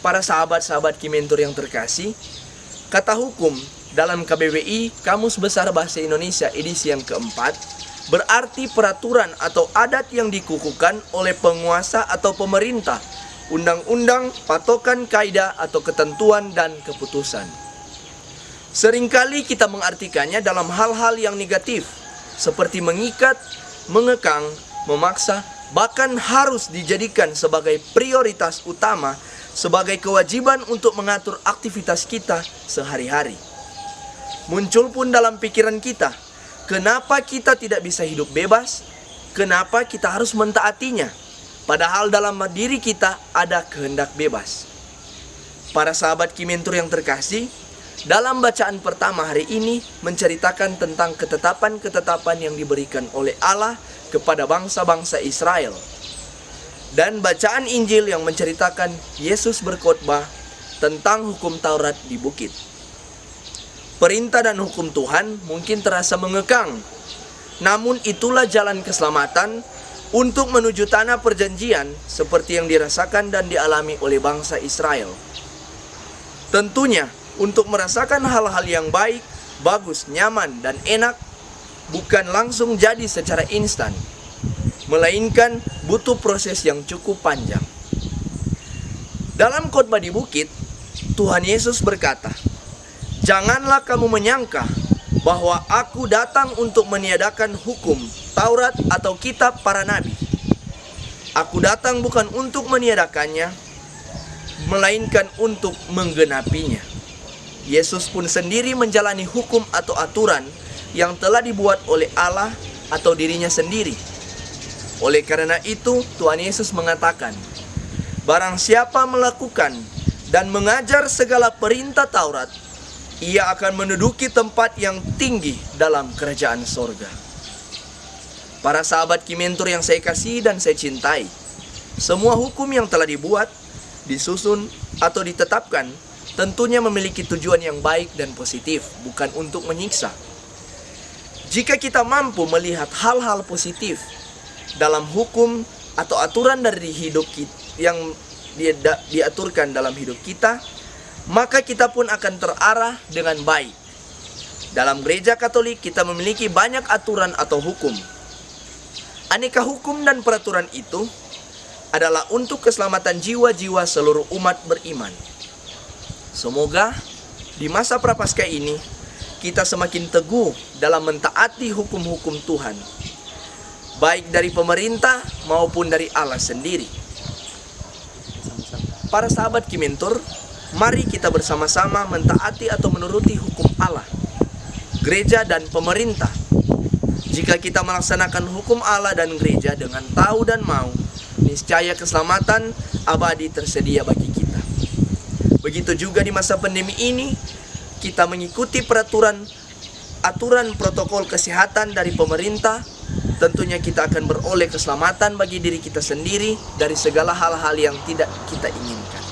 Para sahabat-sahabat Kimentur yang terkasih, kata hukum dalam KBBI Kamus Besar Bahasa Indonesia edisi yang keempat berarti peraturan atau adat yang dikukuhkan oleh penguasa atau pemerintah, undang-undang, patokan, kaidah atau ketentuan dan keputusan. Seringkali kita mengartikannya dalam hal-hal yang negatif, seperti mengikat, mengekang, memaksa, bahkan harus dijadikan sebagai prioritas utama, sebagai kewajiban untuk mengatur aktivitas kita sehari-hari. Muncul pun dalam pikiran kita, kenapa kita tidak bisa hidup bebas? Kenapa kita harus mentaatinya? Padahal dalam diri kita ada kehendak bebas. Para sahabat Kimentur yang terkasih, dalam bacaan pertama hari ini menceritakan tentang ketetapan-ketetapan yang diberikan oleh Allah kepada bangsa-bangsa Israel. Dan bacaan Injil yang menceritakan Yesus berkhotbah tentang hukum Taurat di bukit. Perintah dan hukum Tuhan mungkin terasa mengekang, namun itulah jalan keselamatan untuk menuju tanah perjanjian seperti yang dirasakan dan dialami oleh bangsa Israel. Tentunya, untuk merasakan hal-hal yang baik, bagus, nyaman, dan enak bukan langsung jadi secara instan, melainkan butuh proses yang cukup panjang. Dalam khotbah di bukit, Tuhan Yesus berkata, "Janganlah kamu menyangka bahwa aku datang untuk meniadakan hukum, Taurat atau kitab para nabi. Aku datang bukan untuk meniadakannya, melainkan untuk menggenapinya." Yesus pun sendiri menjalani hukum atau aturan yang telah dibuat oleh Allah atau dirinya sendiri. Oleh karena itu, Tuhan Yesus mengatakan, "Barang siapa melakukan dan mengajar segala perintah Taurat, ia akan menduduki tempat yang tinggi dalam kerajaan sorga." Para sahabat Kimentur yang saya kasih dan saya cintai, semua hukum yang telah dibuat, disusun, atau ditetapkan tentunya memiliki tujuan yang baik dan positif, bukan untuk menyiksa. Jika kita mampu melihat hal-hal positif dalam hukum atau aturan dari hidup kita yang diaturkan dalam hidup kita, maka kita pun akan terarah dengan baik. Dalam gereja Katolik kita memiliki banyak aturan atau hukum. Aneka hukum dan peraturan itu adalah untuk keselamatan jiwa-jiwa seluruh umat beriman. Semoga di masa Prapaskah ini kita semakin teguh dalam mentaati hukum-hukum Tuhan, baik dari pemerintah maupun dari Allah sendiri. Para sahabat Kimentur, mari kita bersama-sama mentaati atau menuruti hukum Allah, gereja dan pemerintah. Jika kita melaksanakan hukum Allah dan gereja dengan tahu dan mau, niscaya keselamatan abadi tersedia bagi kita. Begitu juga di masa pandemi ini, kita mengikuti aturan protokol kesehatan dari pemerintah. Tentunya kita akan beroleh keselamatan bagi diri kita sendiri dari segala hal-hal yang tidak kita inginkan.